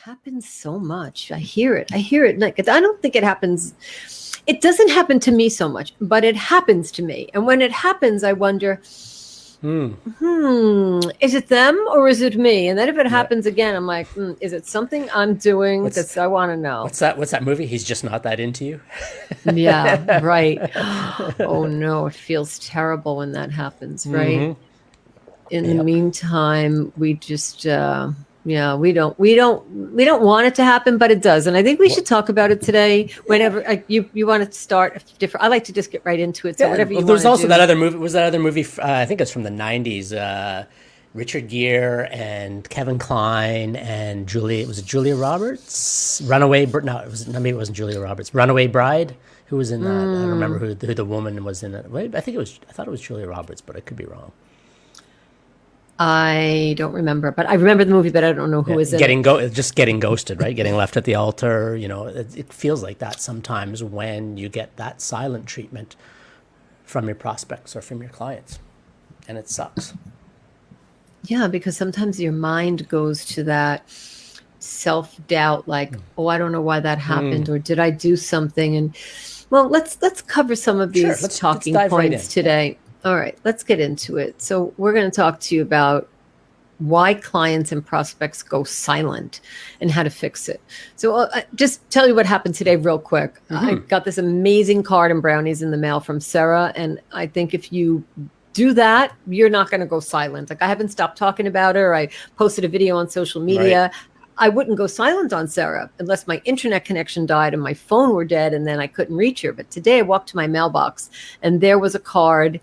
happens so much. I hear it. Like, I don't think it happens. It doesn't happen to me so much, but it happens to me. And when it happens, I wonder, is it them or is it me? And then if it happens again, I'm like, is it something I'm doing? Because I want to know. What's that movie? He's just not that into you. Yeah, right. Oh no, it feels terrible when that happens, right? In the meantime, we just we don't want it to happen, but it does. And I think we should talk about it today. Whenever you want to start different, I like to just get right into it. So whatever you want to do. There's also that other movie. Was that other movie? I think it's from the '90s. Richard Gere and Kevin Kline and Julia Roberts? Runaway. No, maybe it wasn't Julia Roberts. Runaway Bride. Who was in that? I don't remember who the woman was in it. I thought it was Julia Roberts, but I could be wrong. I don't remember, but I remember the movie, but I don't know who was in it. Just getting ghosted, right? Getting left at the altar. It feels like that sometimes when you get that silent treatment from your prospects or from your clients, and it sucks. Yeah, because sometimes your mind goes to that self-doubt, like, oh, I don't know why that happened, or did I do something? And well, let's cover some of these talking points today. All right, let's get into it. So we're going to talk to you about why clients and prospects go silent and how to fix it. So I'll just tell you what happened today real quick. I got this amazing card and brownies in the mail from Sarah. And I think if you do that, you're not going to go silent. Like, I haven't stopped talking about her. I posted a video on social media. Right. I wouldn't go silent on Sarah unless my internet connection died and my phone were dead and then I couldn't reach her. But today I walked to my mailbox and there was a card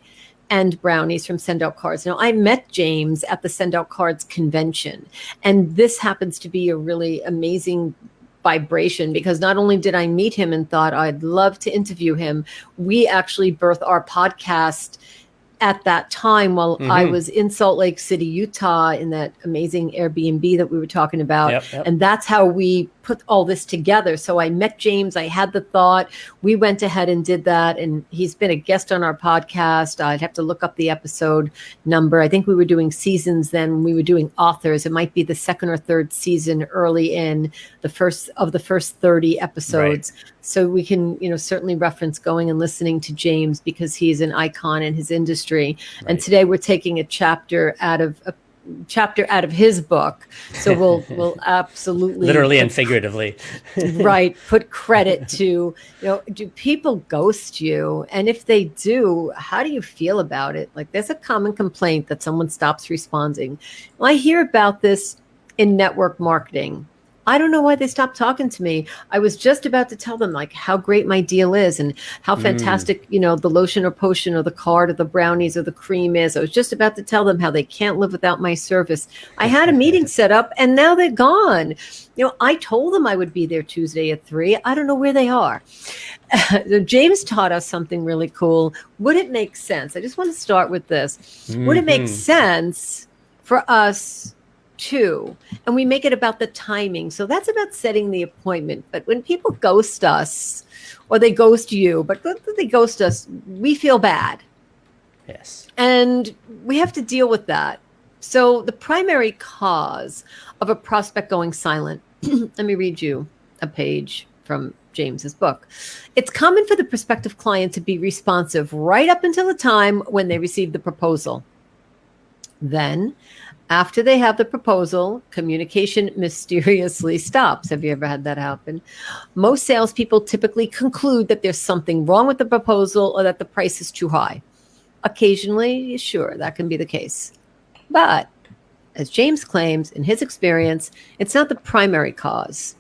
and brownies from Send Out Cards. Now, I met James at the Send Out Cards convention, and this happens to be a really amazing vibration because not only did I meet him and thought I'd love to interview him, we actually birthed our podcast at that time while I was in Salt Lake City, Utah, in that amazing Airbnb that we were talking about. Yep. And that's how we put all this together. So I met James. I had the thought. We went ahead and did that. And he's been a guest on our podcast. I'd have to look up the episode number. I think we were doing seasons then. We were doing authors. It might be the second or third season early in the first 30 episodes. Right. So we can, certainly reference going and listening to James because he's an icon in his industry. Right. And today we're taking a chapter out of his book. So we'll absolutely literally and figuratively, right, put credit to, do people ghost you? And if they do, how do you feel about it? Like, there's a common complaint that someone stops responding. Well, I hear about this in network marketing. I don't know why they stopped talking to me. I was just about to tell them like how great my deal is and how fantastic, the lotion or potion or the card or the brownies or the cream is. I was just about to tell them how they can't live without my service. I had a meeting set up and now they're gone. I told them I would be there Tuesday at 3. I don't know where they are. James taught us something really cool. Would it make sense? I just want to start with this. Would it make sense for us too, and we make it about the timing? So that's about setting the appointment. But when people ghost us, or they ghost you, but they ghost us, we feel bad. Yes. And we have to deal with that. So the primary cause of a prospect going silent, let me read you a page from James's book. It's common for the prospective client to be responsive right up until the time when they receive the proposal. Then, after they have the proposal, communication mysteriously stops. Have you ever had that happen? Most salespeople typically conclude that there's something wrong with the proposal or that the price is too high. Occasionally, sure, that can be the case. But, as James claims, in his experience, it's not the primary cause.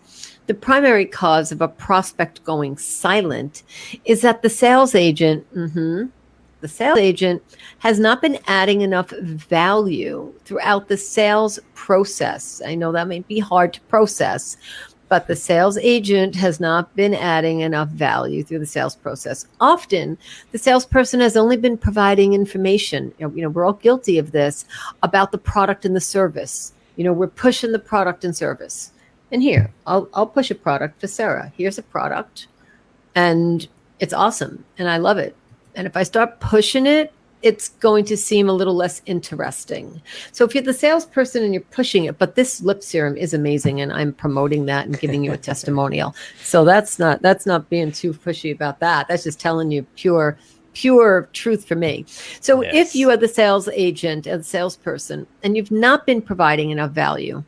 The primary cause of a prospect going silent is that the sales agent, has not been adding enough value throughout the sales process. I know that may be hard to process, but the sales agent has not been adding enough value through the sales process. Often, the salesperson has only been providing information. We're all guilty of this about the product and the service. We're pushing the product and service. And here, I'll push a product for Sarah. Here's a product, and it's awesome, and I love it. And if I start pushing it, it's going to seem a little less interesting. So if you're the salesperson and you're pushing it, but this lip serum is amazing and I'm promoting that and giving you a testimonial. So that's not being too pushy about that. That's just telling you pure truth for me. So Yes. if you are the sales agent and salesperson and you've not been providing enough value,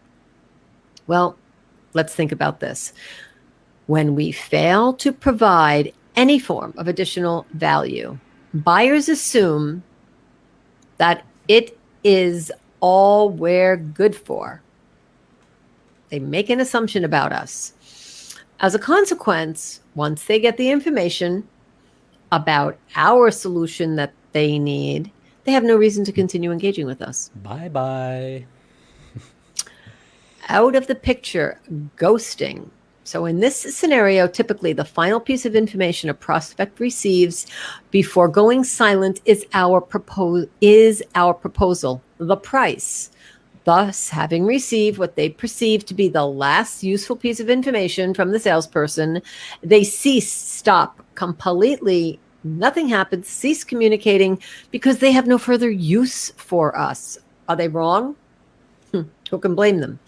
well, let's think about this. When we fail to provide any form of additional value, buyers assume that it is all we're good for. They make an assumption about us. As a consequence, once they get the information about our solution that they need, they have no reason to continue engaging with us. Bye-bye. Out of the picture, ghosting. So in this scenario, typically the final piece of information a prospect receives before going silent is our proposal, the price. Thus, having received what they perceive to be the last useful piece of information from the salesperson, they stop completely. Nothing happens, cease communicating because they have no further use for us. Are they wrong? Who can blame them?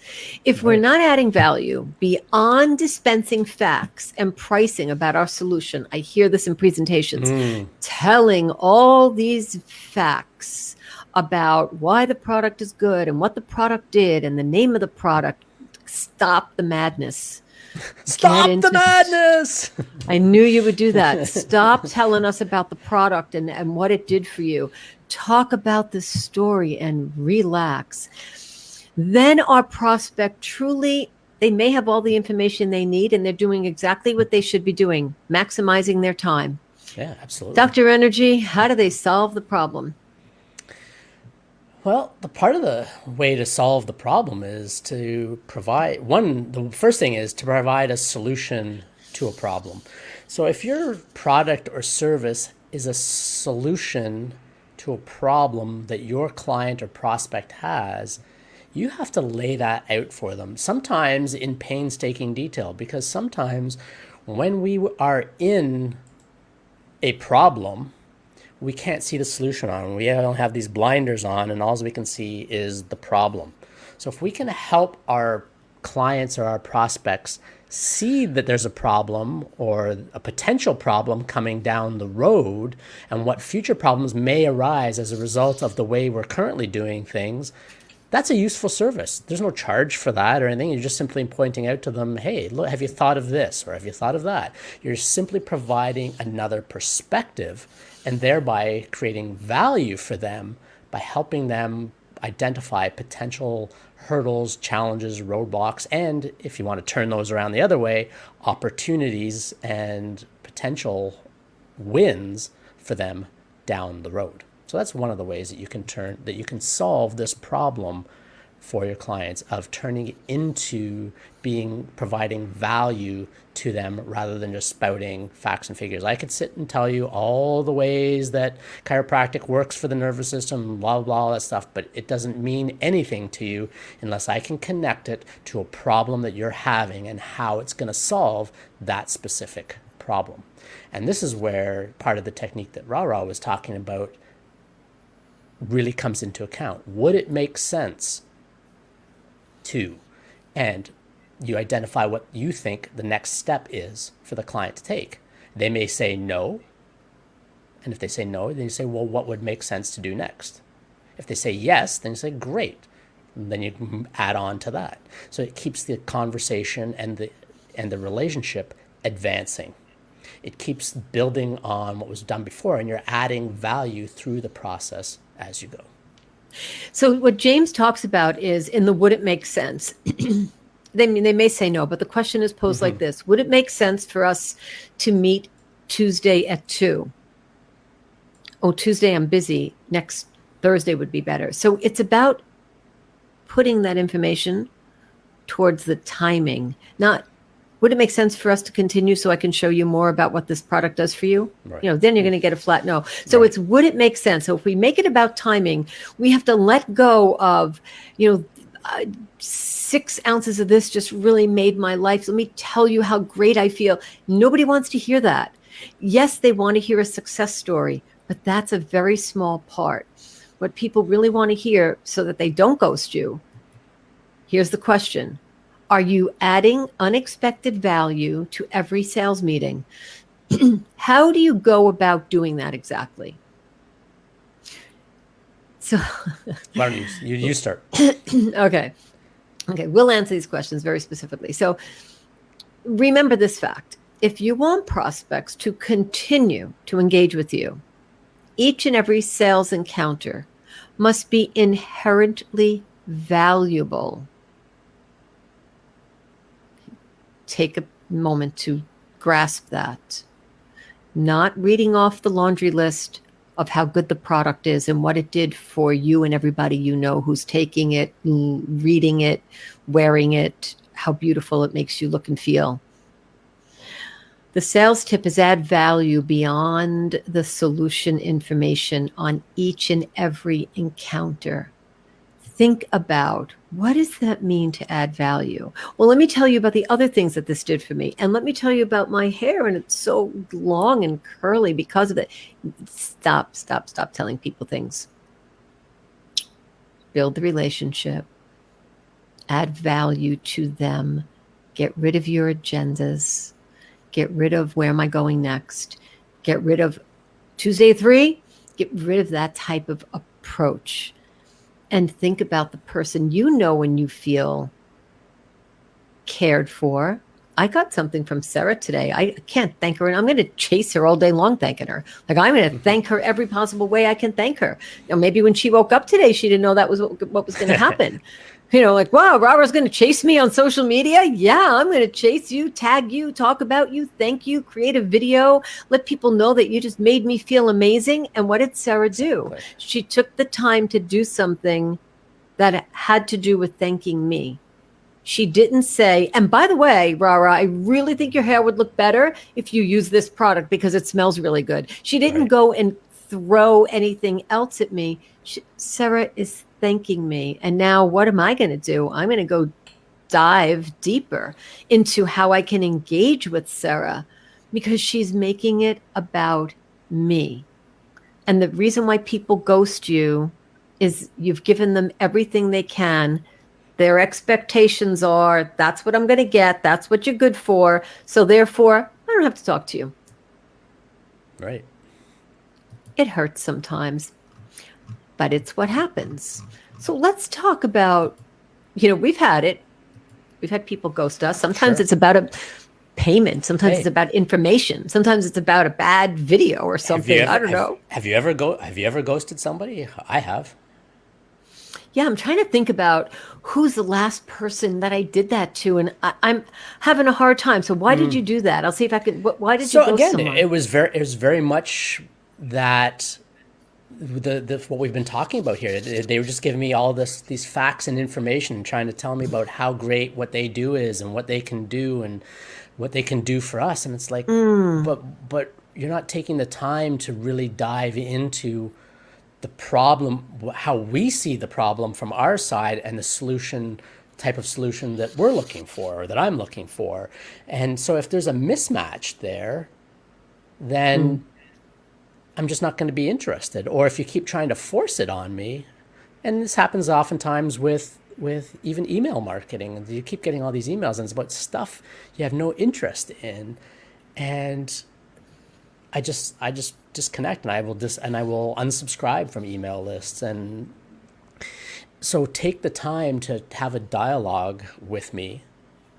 If we're not adding value beyond dispensing facts and pricing about our solution, I hear this in presentations, telling all these facts about why the product is good and what the product did and the name of the product. Stop the madness. Stop the madness. I knew you would do that. Stop telling us about the product and what it did for you. Talk about the story and relax. Then our prospect truly, they may have all the information they need and they're doing exactly what they should be doing, maximizing their time. Yeah, absolutely. Dr. Energy, how do they solve the problem? Well, the part of the way to solve the problem is to provide the first thing is to provide a solution to a problem. So if your product or service is a solution to a problem that your client or prospect has, you have to lay that out for them, sometimes in painstaking detail, because sometimes when we are in a problem, we can't see the solution on. We don't have these blinders on, and all we can see is the problem. So if we can help our clients or our prospects see that there's a problem or a potential problem coming down the road and what future problems may arise as a result of the way we're currently doing things, that's a useful service. There's no charge for that or anything. You're just simply pointing out to them, hey, look, have you thought of this or have you thought of that? You're simply providing another perspective and thereby creating value for them by helping them identify potential hurdles, challenges, roadblocks, and if you want to turn those around the other way, opportunities and potential wins for them down the road. So that's one of the ways that you can solve this problem for your clients of turning it into providing value to them rather than just spouting facts and figures. I could sit and tell you all the ways that chiropractic works for the nervous system, blah, blah, all that stuff, but it doesn't mean anything to you unless I can connect it to a problem that you're having and how it's going to solve that specific problem. And this is where part of the technique that Ra was talking about really comes into account. Would it make sense to? And you identify what you think the next step is for the client to take. They may say no. And if they say no, then you say, well, what would make sense to do next? If they say yes, then you say, great. And then you add on to that. So it keeps the conversation and the relationship advancing. It keeps building on what was done before, and you're adding value through the process as you go. So what James talks about is in the would it make sense? They may say no, but the question is posed like this. Would it make sense for us to meet Tuesday at 2? Oh, Tuesday I'm busy. Next Thursday would be better. So it's about putting that information towards the timing, not would it make sense for us to continue so I can show you more about what this product does for you? Right. Then you're going to get a flat no. So It's would it make sense? So if we make it about timing, we have to let go of, 6 ounces of this just really made my life. Let me tell you how great I feel. Nobody wants to hear that. Yes, they want to hear a success story. but that's a very small part. What people really want to hear so that they don't ghost you, here's the question. Are you adding unexpected value to every sales meeting? How do you go about doing that exactly? So, Why don't you start? okay. Okay, we'll answer these questions very specifically. So, remember this fact. If you want prospects to continue to engage with you, each and every sales encounter must be inherently valuable. Take a moment to grasp that. Not reading off the laundry list of how good the product is and what it did for you and everybody you know who's taking it, reading it, wearing it, how beautiful it makes you look and feel. The sales tip is add value beyond the solution information on each and every encounter. Think about, what does that mean to add value? Well, let me tell you about the other things that this did for me. And let me tell you about my hair. And it's so long and curly because of it. Stop telling people things. Build the relationship. Add value to them. Get rid of your agendas. Get rid of where am I going next? Get rid of Tuesday 3. Get rid of that type of approach. And think about the person you know when you feel cared for. I got something from Sarah today. I can't thank her, and I'm going to chase her all day long thanking her. Like, I'm going to thank her every possible way I can thank her. You know, maybe when she woke up today, she didn't know that was what was going to happen. You know, like, wow, Robert's going to chase me on social media. Yeah, I'm going to chase you, tag you, talk about you, thank you, create a video, let people know that you just made me feel amazing. And what did Sarah do? Exactly. She took the time to do something that had to do with thanking me. She didn't say, and by the way, Rara, I really think your hair would look better if you use this product because it smells really good. She didn't go and throw anything else at me. Sarah is thanking me. And now what am I going to do? I'm going to go dive deeper into how I can engage with Sarah because she's making it about me. And the reason why people ghost you is you've given them everything they can. Their expectations are, that's what I'm going to get. That's what you're good for. So therefore, I don't have to talk to you. Right. It hurts sometimes, but it's what happens. So let's talk about, we've had it. We've had people ghost us. Sometimes it's about a payment. Sometimes it's about information. Sometimes it's about a bad video or something. I don't know. Have you ever ghosted somebody? I have. Yeah, I'm trying to think about who's the last person that I did that to, and I'm having a hard time. So why did you do that? I'll see if I can. Why did you ghost someone? It was very much that the what we've been talking about here. They were just giving me all these facts and information, and trying to tell me about how great what they do is and what they can do and what they can do for us. And it's like, but you're not taking the time to really dive into the problem, how we see the problem from our side, and the type of solution that we're looking for or that I'm looking for. And so if there's a mismatch there, then I'm just not going to be interested. Or if you keep trying to force it on me, and this happens oftentimes with even email marketing, you keep getting all these emails and it's about stuff you have no interest in, and I just disconnect, and I will unsubscribe from email lists. And so take the time to have a dialogue with me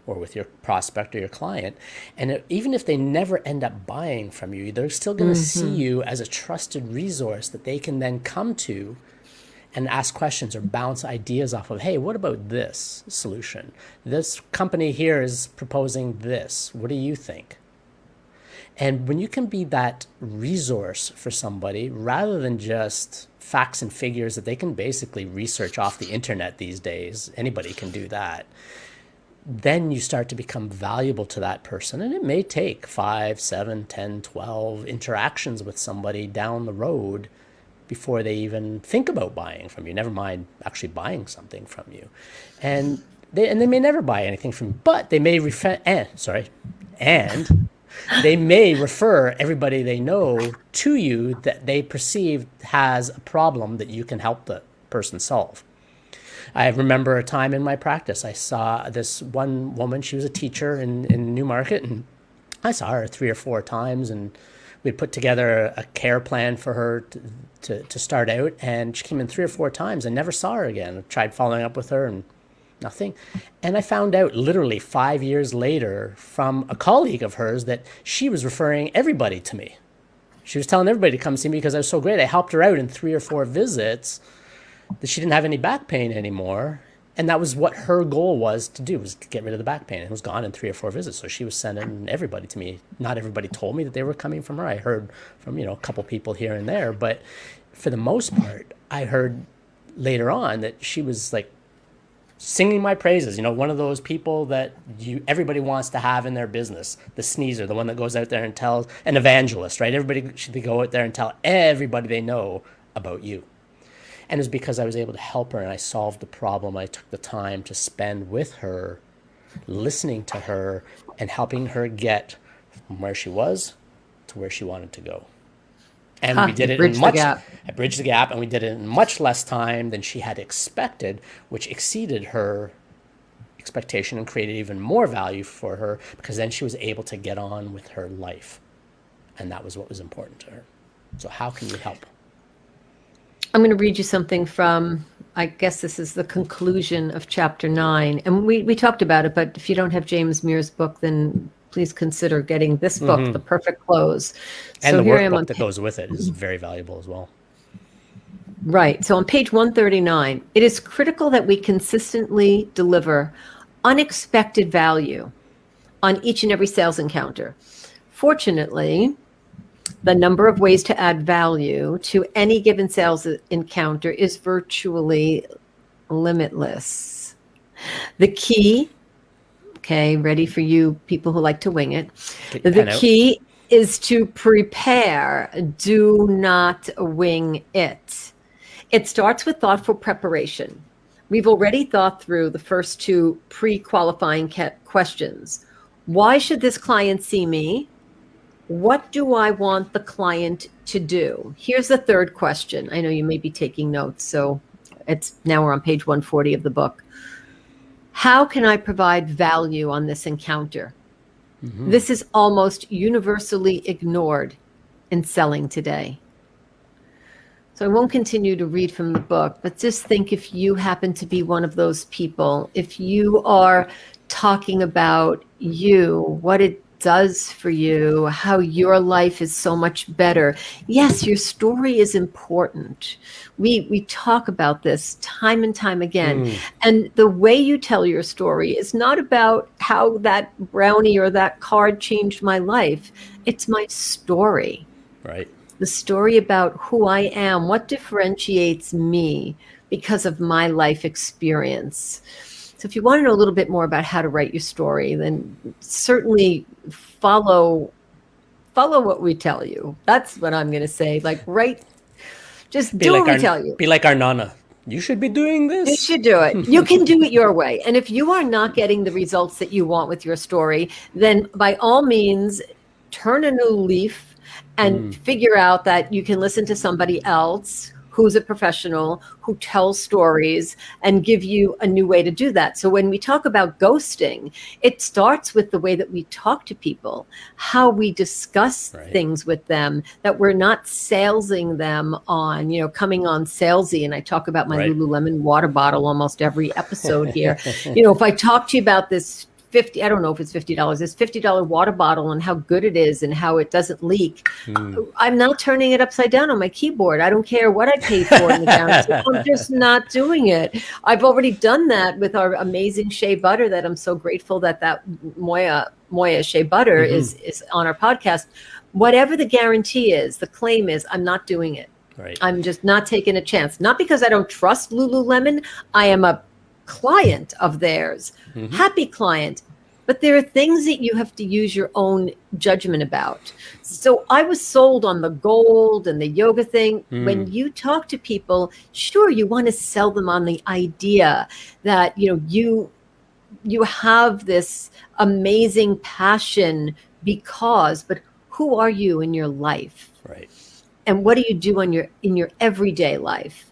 or with your prospect or your client. And even if they never end up buying from you, they're still going to see you as a trusted resource that they can then come to and ask questions or bounce ideas off of. Hey, what about this solution? This company here is proposing this. What do you think? And when you can be that resource for somebody, rather than just facts and figures that they can basically research off the internet these days, anybody can do that, then you start to become valuable to that person. And it may take 5, 7, 10, 12 interactions with somebody down the road before they even think about buying from you, never mind actually buying something from you. And they may never buy anything from you, but they may and They may refer everybody they know to you that they perceive has a problem that you can help the person solve. I remember a time in my practice, I saw this one woman. She was a teacher in Newmarket, and I saw her 3 or 4 times, and we put together a care plan for her to start out. And she came in 3 or 4 times. I never saw her again. I tried following up with her, and nothing. And I found out literally 5 years later from a colleague of hers that she was referring everybody to me. She was telling everybody to come see me because I was so great. I helped her out in 3 or 4 visits, that she didn't have any back pain anymore. And that was what her goal was to do, was to get rid of the back pain. It was gone in 3 or 4 visits. So she was sending everybody to me. Not everybody told me that they were coming from her. I heard from, a couple people here and there. But for the most part, I heard later on that she was like singing my praises. One of those people that everybody wants to have in their business, the sneezer, the one that goes out there and tells, an evangelist, right? Everybody should go out there and tell everybody they know about you. And it was because I was able to help her and I solved the problem. I took the time to spend with her, listening to her and helping her get from where she was to where she wanted to go. And we did it I bridged the gap, and we did it in much less time than she had expected, which exceeded her expectation and created even more value for her, because then she was able to get on with her life. And that was what was important to her. So how can you help? I'm going to read you something from, I guess this is the conclusion of chapter 9. And we talked about it, but if you don't have James Muir's book, then please consider getting this book, The Perfect Close. And so the workbook that goes with it is very valuable as well. Right. So on page 139, it is critical that we consistently deliver unexpected value on each and every sales encounter. Fortunately, the number of ways to add value to any given sales encounter is virtually limitless. The key, okay, ready for you people who like to wing it. The key is to prepare. Do not wing it. It starts with thoughtful preparation. We've already thought through the first 2 pre-qualifying questions. Why should this client see me? What do I want the client to do? Here's the third question. I know you may be taking notes, so now we're on page 140 of the book. How can I provide value on this encounter? Mm-hmm. This is almost universally ignored in selling today. So I won't continue to read from the book, but just think, if you happen to be one of those people, if you are talking about what it does for you, how your life is so much better. Yes, your story is important. We talk about this time and time again. And the way you tell your story is not about how that brownie or that card changed my life. It's my story. Right. The story about who I am, what differentiates me because of my life experience. So if you want to know a little bit more about how to write your story, then certainly follow what we tell you. That's what I'm going to say. Like, just do what we tell you. Be like our Nana. You should be doing this. You should do it. You can do it your way. And if you are not getting the results that you want with your story, then by all means, turn a new leaf and figure out that you can listen to somebody else who's a professional, who tells stories, and give you a new way to do that. So when we talk about ghosting, it starts with the way that we talk to people, how we discuss things with them, that we're not salesing them on, coming on salesy. And I talk about my Lululemon water bottle almost every episode here. If I talk to you about this I don't know if it's $50, this $50 water bottle and how good it is and how it doesn't leak. I'm not turning it upside down on my keyboard. I don't care what I paid for in the guarantee. I'm just not doing it. I've already done that with our amazing shea butter that I'm so grateful that Moya shea butter is on our podcast. Whatever the guarantee is, the claim is, I'm not doing it. Right. I'm just not taking a chance. Not because I don't trust Lululemon. I am a client of theirs, happy client, but there are things that you have to use your own judgment about. So I was sold on the gold and the yoga thing. When you talk to people, sure, you want to sell them on the idea that, you you have this amazing passion but who are you in your life? Right. And what do you do in your everyday life?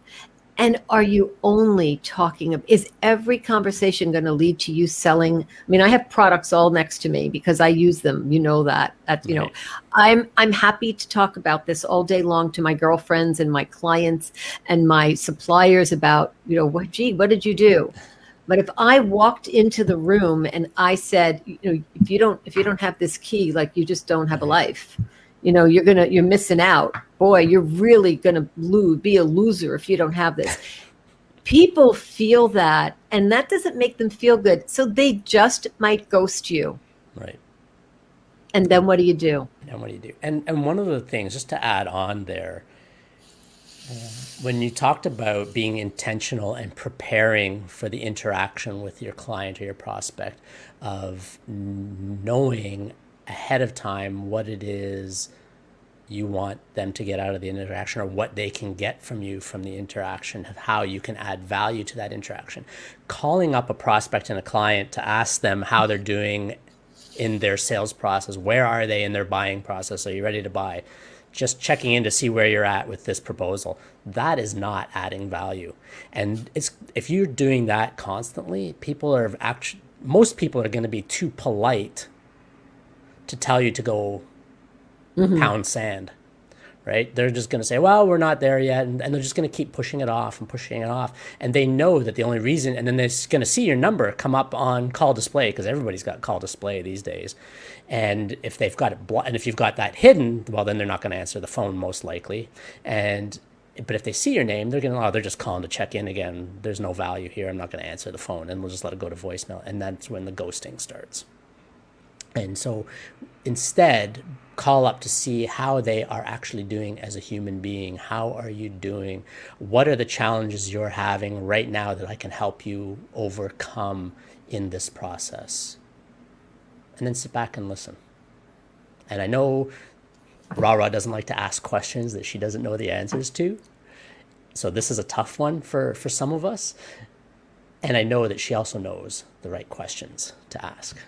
And are you only talking, is every conversation going to lead to you selling? I mean, I have products all next to me because I use them. You know that. Right. I'm happy to talk about this all day long to my girlfriends and my clients and my suppliers about, what did you do? But if I walked into the room and I said, if you don't have this key, like, you just don't have a life. You're missing out. Boy, you're really gonna be a loser if you don't have this. People feel that, and that doesn't make them feel good. So they just might ghost you. Right. And then what do you do? And what do you do? And one of the things, just to add on there, when you talked about being intentional and preparing for the interaction with your client or your prospect, of knowing ahead of time what it is you want them to get out of the interaction, or what they can get from you from the interaction, of how you can add value to that interaction. Calling up a prospect and a client to ask them how they're doing in their sales process, where are they in their buying process, are you ready to buy? Just checking in to see where you're at with this proposal, that is not adding value. And if you're doing that constantly, most people are going to be too polite to tell you to go pound sand, right? They're just going to say, well, we're not there yet. And they're just going to keep pushing it off and pushing it off. And they know that the only reason, and then they're going to see your number come up on call display, because everybody's got call display these days. And if they've got it, and if you've got that hidden, well, then they're not going to answer the phone most likely. But if they see your name, they're they're just calling to check in again. There's no value here. I'm not going to answer the phone, and we'll just let it go to voicemail. And that's when the ghosting starts. And so instead, call up to see how they are actually doing as a human being. How are you doing? What are the challenges you're having right now that I can help you overcome in this process? And then sit back and listen. And I know Rara doesn't like to ask questions that she doesn't know the answers to. So this is a tough one for some of us. And I know that she also knows the right questions to ask.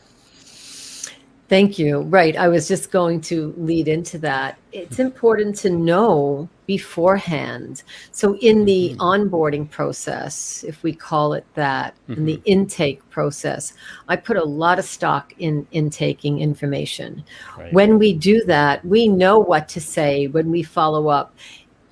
Thank you. Right. I was just going to lead into that. It's important to know beforehand. So in the onboarding process, if we call it that, in the intake process, I put a lot of stock in intaking information. Right. When we do that, we know what to say when we follow up.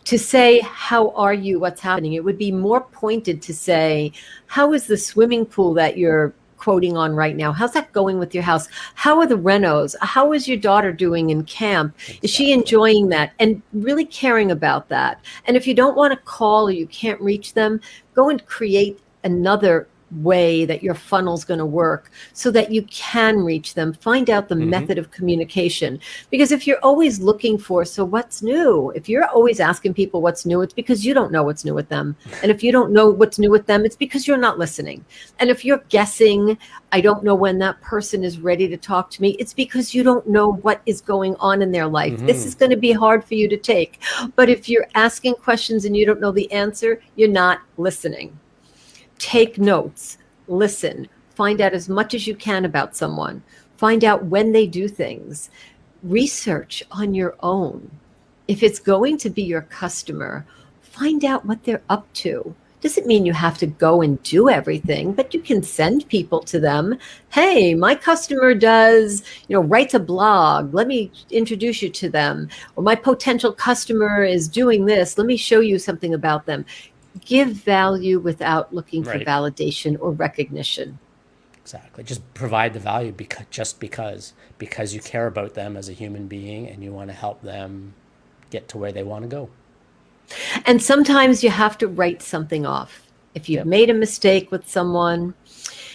To say, how are you? What's happening? It would be more pointed to say, how is the swimming pool that you're quoting on right now? How's that going with your house? How are the renos? How is your daughter doing in camp? Exactly. Is she enjoying that? And really caring about that. And if you don't want to call or you can't reach them, go and create another way that your funnel's going to work so that you can reach them. Find out the method of communication. Because if you're always looking for, so what's new? If you're always asking people what's new, it's because you don't know what's new with them. And if you don't know what's new with them, it's because you're not listening. And if you're guessing, I don't know when that person is ready to talk to me, it's because you don't know what is going on in their life. This is going to be hard for you to take. But if you're asking questions and you don't know the answer, you're not listening. Take notes, listen, find out as much as you can about someone, find out when they do things, research on your own. If it's going to be your customer, find out what they're up to. Doesn't mean you have to go and do everything, but you can send people to them. Hey, my customer does, writes a blog. Let me introduce you to them. Or my potential customer is doing this. Let me show you something about them. Give value without looking for validation or recognition. Exactly. Just provide the value because you care about them as a human being and you want to help them get to where they want to go. And sometimes you have to write something off. If you've made a mistake with someone,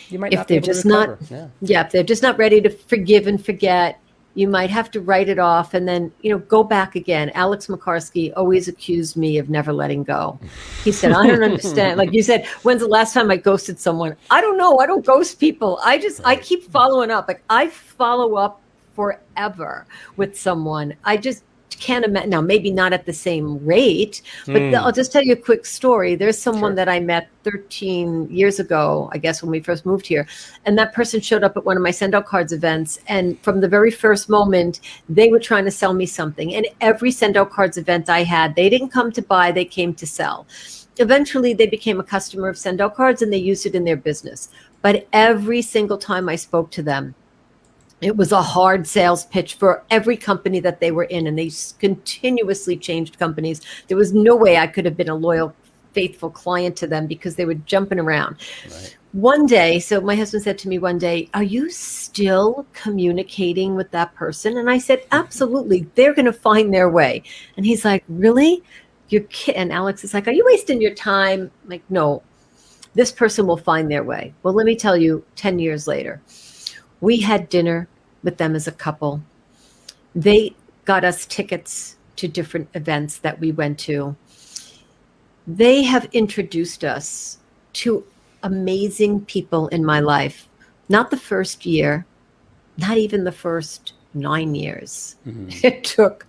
you might not be able to recover. If they're just not ready to forgive and forget, you might have to write it off and then, go back again. Alex McCarsky always accused me of never letting go. He said, I don't understand. Like you said, when's the last time I ghosted someone? I don't know. I don't ghost people. I keep following up. Like I follow up forever with someone. I just can't imagine now, maybe not at the same rate, but I'll just tell you a quick story. There's someone Sure. that I met 13 years ago, I guess, when we first moved here. And that person showed up at one of my send out cards events. And from the very first moment, they were trying to sell me something. And every send out cards event I had, they didn't come to buy, they came to sell. Eventually, they became a customer of send out cards and they used it in their business. But every single time I spoke to them, it was a hard sales pitch for every company that they were in, and they continuously changed companies. There was no way I could have been a loyal, faithful client to them because they were jumping around. Right. One day, so my husband said to me one day, "Are you still communicating with that person?" And I said, "Absolutely. They're going to find their way." And he's like, "Really? You're kidding?" And Alex is like, "Are you wasting your time?" I'm like, "No, this person will find their way." Well, let me tell you, 10 years later, we had dinner with them as a couple. They got us tickets to different events that we went to. They have introduced us to amazing people in my life. Not the first year, not even the first 9 years. It took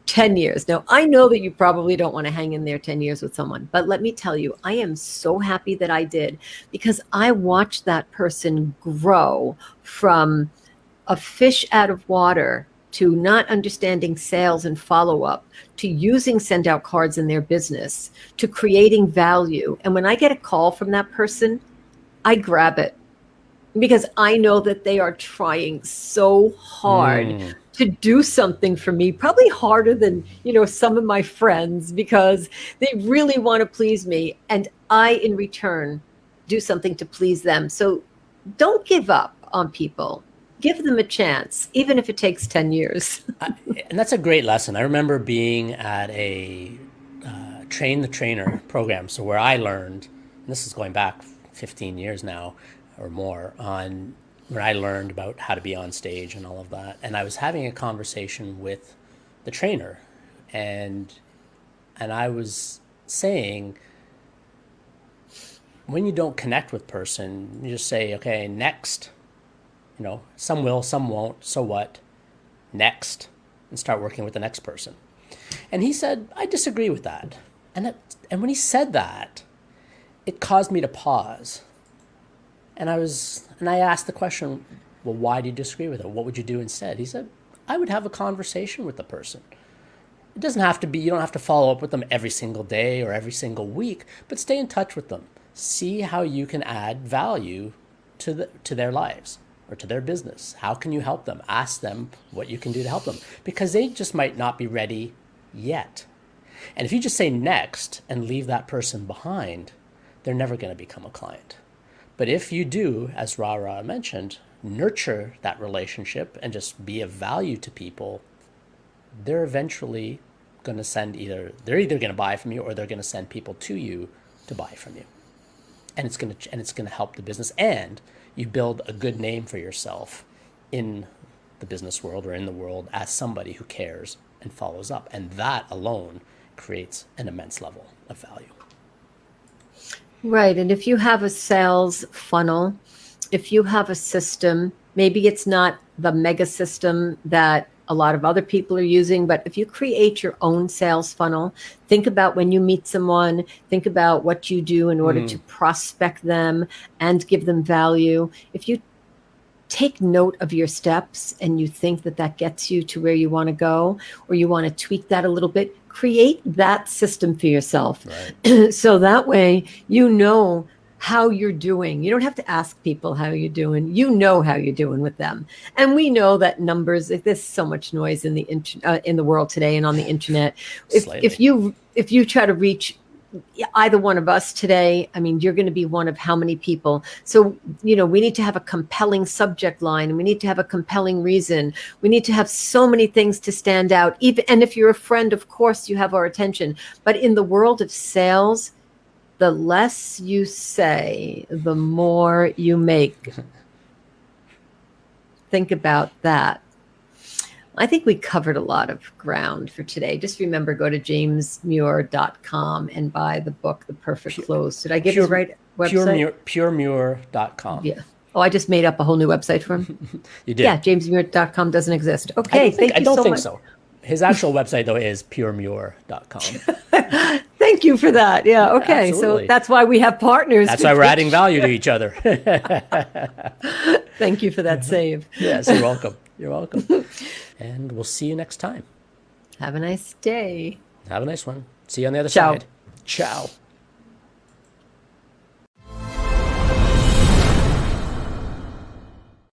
10 years. Now, I know that you probably don't want to hang in there 10 years with someone, but let me tell you, I am so happy that I did, because I watched that person grow from a fish out of water to not understanding sales and follow-up, to using send out cards in their business, to creating value. And when I get a call from that person, I grab it, because I know that they are trying so hard to do something for me, probably harder than, some of my friends, because they really want to please me. And I, in return, do something to please them. So don't give up on people. Give them a chance, even if it takes 10 years. And that's a great lesson. I remember being at a train the trainer program. So where I learned, and this is going back 15 years now or more, on where I learned about how to be on stage and all of that. And I was having a conversation with the trainer, and I was saying, when you don't connect with person, you just say, okay, next. Some will, some won't. So what? Next. And start working with the next person. And he said, I disagree with that. And when he said that, it caused me to pause. And I asked the question, well, why do you disagree with it? What would you do instead? He said, I would have a conversation with the person. It doesn't have to be, you don't have to follow up with them every single day or every single week, but stay in touch with them. See how you can add value to their lives or to their business. How can you help them? Ask them what you can do to help them, because they just might not be ready yet. And if you just say next and leave that person behind, they're never going to become a client. But if you do, as Ra mentioned, nurture that relationship and just be of value to people, they're eventually going to they're either going to buy from you, or they're going to send people to you to buy from you. And it's going to help the business, and you build a good name for yourself in the business world or in the world as somebody who cares and follows up. And that alone creates an immense level of value. Right. And if you have a sales funnel, if you have a system, maybe it's not the mega system that a lot of other people are using, but if you create your own sales funnel, think about when you meet someone, think about what you do in order to prospect them and give them value. If you take note of your steps and you think that gets you to where you want to go, or you want to tweak that a little bit, create that system for yourself. Right. So that way, how you're doing. You don't have to ask people how you're doing. You know how you're doing with them. And we know that numbers, there's so much noise in the world today and on the internet. If you try to reach either one of us today, you're going to be one of how many people? So, we need to have a compelling subject line, and we need to have a compelling reason. We need to have so many things to stand out. And if you're a friend, of course, you have our attention. But in the world of sales, the less you say, the more you make. Think about that. I think we covered a lot of ground for today. Just remember, go to jamesmuir.com and buy the book, The Perfect Close. Did I give his right website? Puremuir.com. Yeah. Oh, I just made up a whole new website for him? You did. Yeah, jamesmuir.com doesn't exist. Okay, I don't think so so. much. His actual website, though, is puremuir.com. Thank you for that. Yeah. Okay. Absolutely. So that's why we have partners. That's why we're adding value to each other. Thank you for that save. Yes, you're welcome. You're welcome. And we'll see you next time. Have a nice day. Have a nice one. See you on the other Ciao. side. Ciao.